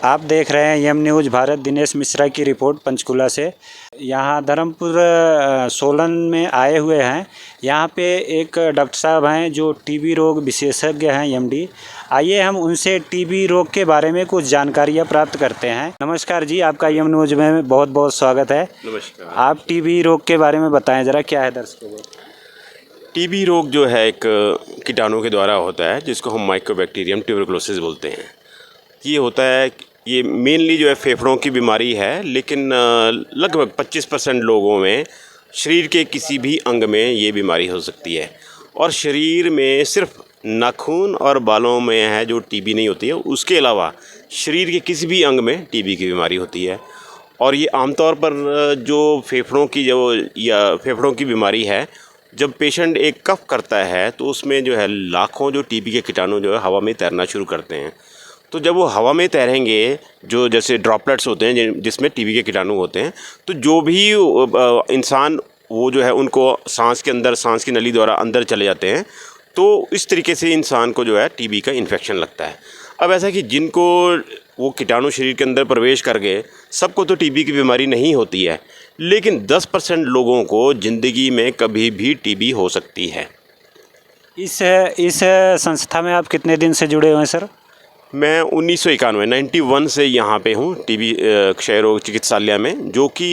आप देख रहे हैं यम न्यूज़ भारत। दिनेश मिश्रा की रिपोर्ट पंचकुला से। यहाँ धर्मपुर सोलन में आए हुए हैं। यहाँ पे एक डॉक्टर साहब हैं जो टीबी रोग विशेषज्ञ हैं, एमडी। आइए हम उनसे टीबी रोग के बारे में कुछ जानकारियाँ प्राप्त करते हैं। नमस्कार जी, आपका यम न्यूज़ में बहुत बहुत स्वागत है। नमस्कार। आप टीबी रोग के बारे में बताएं ज़रा, क्या है दर्शकों को। टीबी रोग जो है एक कीटाणु के द्वारा होता है जिसको हम माइकोबैक्टीरियम ट्यूबरकुलोसिस बोलते हैं। ये होता है, ये मेनली जो है फेफड़ों की बीमारी है, लेकिन लगभग 25% लोगों में शरीर के किसी भी अंग में ये बीमारी हो सकती है। और शरीर में सिर्फ नाखून और बालों में है जो टीबी नहीं होती है, उसके अलावा शरीर के किसी भी अंग में टीबी की बीमारी होती है। और ये आमतौर पर जो फेफड़ों की बीमारी है, जब पेशेंट एक कफ करता है तो उसमें जो है लाखों जो टीबी के कीटाणु जो है हवा में तैरना शुरू करते हैं। तो जब वो हवा में तैरेंगे, जो जैसे ड्रॉपलेट्स होते हैं जिसमें टीबी के कीटाणु होते हैं, तो जो भी इंसान वो जो है उनको सांस की नली द्वारा अंदर चले जाते हैं। तो इस तरीके से इंसान को जो है टीबी का इन्फेक्शन लगता है। अब ऐसा कि जिनको वो कीटाणु शरीर के अंदर प्रवेश कर गए, सबको तो टीबी की बीमारी नहीं होती है, लेकिन 10% लोगों को ज़िंदगी में कभी भी टीबी हो सकती है। इस संस्था में आप कितने दिन से जुड़े हुए हैं सर? मैं 1991 से यहाँ पे हूँ टीबी क्षय रोग चिकित्सालय में, जो कि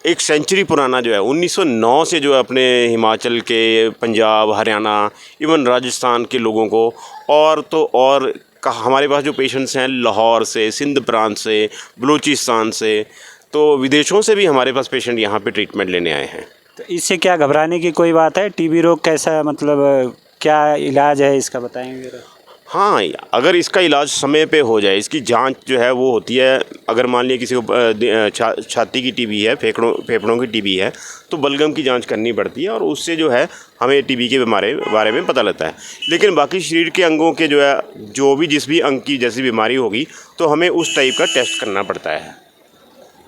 एक सेंचुरी पुराना जो है 1909 से जो है अपने हिमाचल के, पंजाब, हरियाणा, इवन राजस्थान के लोगों को और हमारे पास जो पेशेंट्स हैं लाहौर से, सिंध प्रांत से, बलूचिस्तान से, तो विदेशों से भी हमारे पास पेशेंट यहाँ पे ट्रीटमेंट लेने आए हैं। तो इससे क्या घबराने की कोई बात है? टीबी रोग कैसा, मतलब क्या इलाज है इसका, बताएंगे ज़रा। हाँ, अगर इसका इलाज समय पे हो जाए, इसकी जांच जो है वो होती है। अगर मान लिया किसी को छाती की टीबी है, फेफड़ों की टीबी है, तो बलगम की जांच करनी पड़ती है और उससे जो है हमें टीबी के बारे में पता लगता है। लेकिन बाकी शरीर के अंगों के जो है, जिस भी अंग की जैसी बीमारी होगी, तो हमें उस टाइप का टेस्ट करना पड़ता है।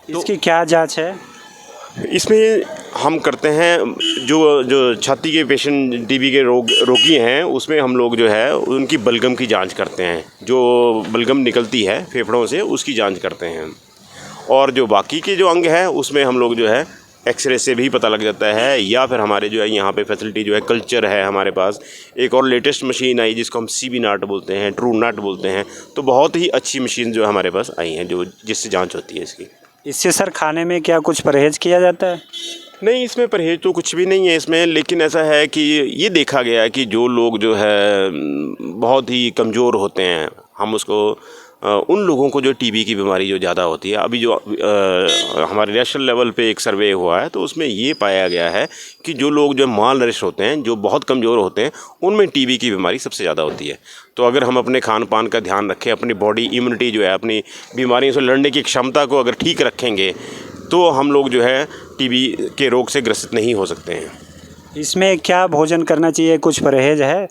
इसकी क्या जाँच है? इसमें हम करते हैं जो छाती के पेशेंट टीबी के रोगी हैं, उसमें हम लोग जो है उनकी बलगम की जांच करते हैं। जो बलगम निकलती है फेफड़ों से, उसकी जांच करते हैं। और जो बाकी के जो अंग हैं, उसमें हम लोग जो है एक्सरे से भी पता लग जाता है, या फिर हमारे जो है यहाँ पे फैसिलिटी जो है, कल्चर है हमारे पास। एक और लेटेस्ट मशीन आई जिसको हम सीबी नाट बोलते हैं, ट्रू नाट बोलते हैं। तो बहुत ही अच्छी मशीन जो है हमारे पास आई हैं, जिससे जाँच होती है इसकी। इससे सर खाने में क्या कुछ परहेज़ किया जाता है? नहीं, इसमें परहेज तो कुछ भी नहीं है इसमें, लेकिन ऐसा है कि ये देखा गया है कि जो लोग जो है बहुत ही कमज़ोर होते हैं, हम उसको उन लोगों को जो टीबी की बीमारी जो ज़्यादा होती है, अभी जो हमारे नेशनल लेवल पे एक सर्वे हुआ है, तो उसमें ये पाया गया है कि जो लोग जो माल नरिश होते हैं, जो बहुत कमज़ोर होते हैं, उनमें टीबी की बीमारी सबसे ज़्यादा होती है। तो अगर हम अपने खान पान का ध्यान रखें, अपनी बॉडी इम्यूनिटी जो है, अपनी बीमारियों से लड़ने की क्षमता को अगर ठीक रखेंगे, तो हम लोग जो है टीबी के रोग से ग्रसित नहीं हो सकते हैं। इसमें क्या भोजन करना चाहिए, कुछ परहेज़ है?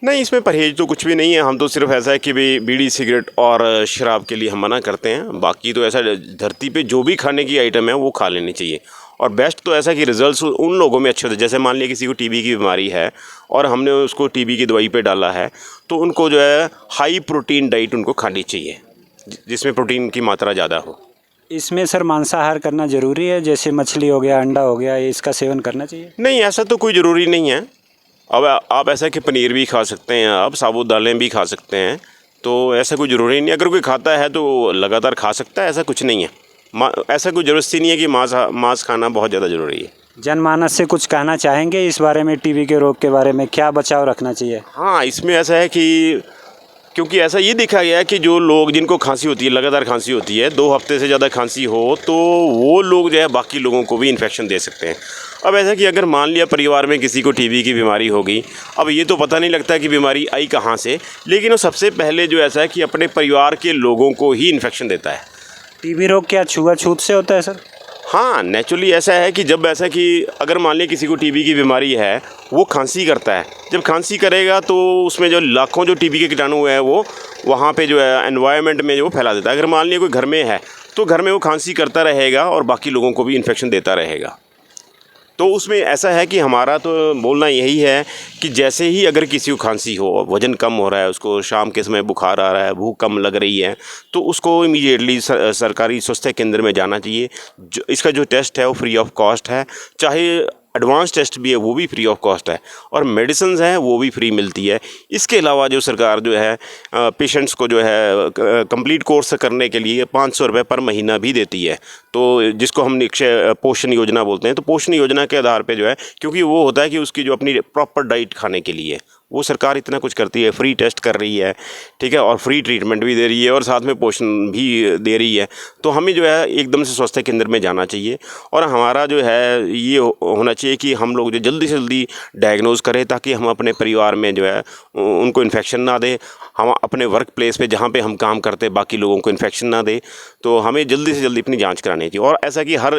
नहीं, इसमें परहेज तो कुछ भी नहीं है। हम तो सिर्फ ऐसा है कि भाई बीड़ी, सिगरेट और शराब के लिए हम मना करते हैं। बाकी तो ऐसा धरती पे जो भी खाने की आइटम है वो खा लेनी चाहिए। और बेस्ट तो ऐसा कि रिजल्ट्स उन लोगों में अच्छे होते हैं, जैसे मान लिया किसी को टीबी की बीमारी है और हमने उसको टीबी की दवाई पे डाला है, तो उनको जो है हाई प्रोटीन डाइट उनको खानी चाहिए, जिसमें प्रोटीन की मात्रा ज़्यादा हो। इसमें सर मांसाहार करना ज़रूरी है? जैसे मछली हो गया, अंडा हो गया, इसका सेवन करना चाहिए? नहीं, ऐसा तो कोई ज़रूरी नहीं है। अब आप ऐसा कि पनीर भी खा सकते हैं, आप साबुत दालें भी खा सकते हैं, तो ऐसा कोई ज़रूरी नहीं है। अगर कोई खाता है तो लगातार खा सकता है, ऐसा कुछ नहीं है। ऐसा कोई ज़रूरत ही नहीं है कि मांस खाना बहुत ज़्यादा ज़रूरी है। जनमानस से कुछ कहना चाहेंगे इस बारे में, टीबी के रोग के बारे में क्या बचाव रखना चाहिए? हाँ, इसमें ऐसा है कि क्योंकि ऐसा ये देखा गया है कि जो लोग, जिनको खांसी होती है, लगातार खांसी होती है, 2 हफ्ते से ज़्यादा खांसी हो, तो वो लोग जो है बाकी लोगों को भी इन्फेक्शन दे सकते हैं। अब ऐसा कि अगर मान लिया परिवार में किसी को टीबी की बीमारी होगी, अब ये तो पता नहीं लगता कि बीमारी आई कहाँ से, लेकिन वो सबसे पहले जो ऐसा है कि अपने परिवार के लोगों को ही इन्फेक्शन देता है। टीबी रोग क्या छुआछूत से होता है सर? हाँ, नेचुरली ऐसा है कि जब ऐसा कि अगर मान लिया किसी को टीबी की बीमारी है, वो खांसी करता है। जब खांसी करेगा तो उसमें जो लाखों जो टीबी के कीटाणु है, वो वहाँ पे जो है एनवायरनमेंट में जो वो फैला देता है। अगर मान लिया कोई घर में है, तो घर में वो खांसी करता रहेगा और बाकी लोगों को भी इन्फेक्शन देता रहेगा। तो उसमें ऐसा है कि हमारा तो बोलना यही है कि जैसे ही अगर किसी को खांसी हो, वज़न कम हो रहा है, उसको शाम के समय बुखार आ रहा है, भूख कम लग रही है, तो उसको इमीडिएटली सरकारी स्वास्थ्य केंद्र में जाना चाहिए। इसका जो टेस्ट है वो फ्री ऑफ कॉस्ट है, चाहे एडवांस टेस्ट भी है वो भी फ्री ऑफ कॉस्ट है, और मेडिसिन हैं वो भी फ्री मिलती है। इसके अलावा जो सरकार जो है पेशेंट्स को जो है कंप्लीट कोर्स करने के लिए 500 रुपये पर महीना भी देती है। तो जिसको हम निक्षय पोषण योजना बोलते हैं, तो पोषण योजना के आधार पे जो है, क्योंकि वो होता है कि उसकी जो अपनी प्रॉपर डाइट खाने के लिए वो सरकार इतना कुछ करती है, फ्री टेस्ट कर रही है, ठीक है, और फ्री ट्रीटमेंट भी दे रही है, और साथ में पोषण भी दे रही है। तो हमें जो है एकदम से स्वास्थ्य केंद्र में जाना चाहिए, और हमारा जो है ये होना चाहिए कि हम लोग जो जल्दी से जल्दी डायग्नोज करें, ताकि हम अपने परिवार में जो है उनको इन्फेक्शन ना दें, हम अपने वर्क प्लेस पे जहाँ पे हम काम करते हैं बाकी लोगों को इन्फेक्शन ना दें। तो हमें जल्दी से जल्दी अपनी जांच करानी चाहिए। और ऐसा कि हर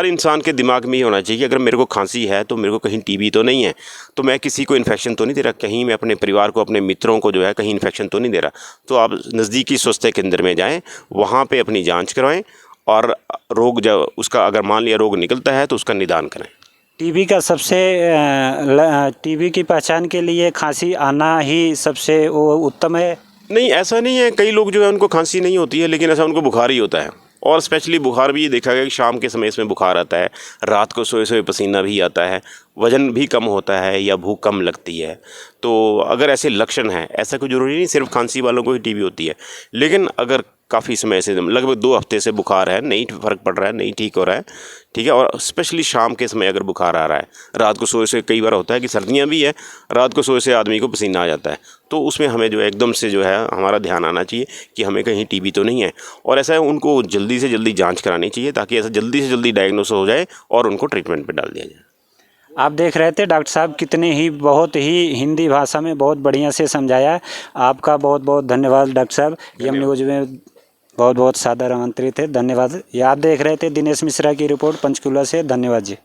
इंसान के दिमाग में ये होना चाहिए कि अगर मेरे को खांसी है तो मेरे को कहीं टीबी तो नहीं है, तो मैं किसी को इन्फेक्शन तो नहीं दे रहा, कहीं मैं अपने परिवार को, अपने मित्रों को जो है कहीं इन्फेक्शन तो नहीं दे रहा। तो आप नज़दीकी स्वास्थ्य केंद्र में जाएँ, वहाँ पर अपनी जाँच करवाएँ, और रोग जब उसका अगर मान लिया रोग निकलता है तो उसका निदान करें। टीबी का टीबी की पहचान के लिए खांसी आना ही सबसे वो उत्तम है? नहीं, ऐसा नहीं है। कई लोग जो है उनको खांसी नहीं होती है, लेकिन ऐसा उनको बुखार ही होता है। और स्पेशली बुखार भी ये देखा गया कि शाम के समय इसमें बुखार आता है, रात को सोए सोए पसीना भी आता है, वज़न भी कम होता है या भूख कम लगती है। तो अगर ऐसे लक्षण हैं, ऐसा कोई ज़रूरी नहीं सिर्फ खांसी वालों को ही टीबी होती है, लेकिन अगर काफ़ी समय से लगभग 2 हफ्ते से बुखार है, नहीं फ़र्क पड़ रहा है, नहीं ठीक हो रहा है, ठीक है, और स्पेशली शाम के समय अगर बुखार आ रहा है, रात को सोए से कई बार होता है कि सर्दियाँ भी है, रात को सोए से आदमी को पसीना आ जाता है, तो उसमें हमें जो है एकदम से जो है हमारा ध्यान आना चाहिए कि हमें कहीं टीबी तो नहीं है। और ऐसा है उनको जल्दी से जल्दी जाँच करानी चाहिए, ताकि ऐसा जल्दी से जल्दी डायग्नोस हो जाए और उनको ट्रीटमेंट पर डाल दिया जाए। आप देख रहे थे डॉक्टर साहब कितने ही बहुत ही हिंदी भाषा में बहुत बढ़िया से समझाया। आपका बहुत बहुत धन्यवाद डॉक्टर साहब। यम न्यूज़ में बहुत बहुत सादर आमंत्रित है, धन्यवाद। ये आप देख रहे थे दिनेश मिश्रा की रिपोर्ट पंचकुला से। धन्यवाद जी।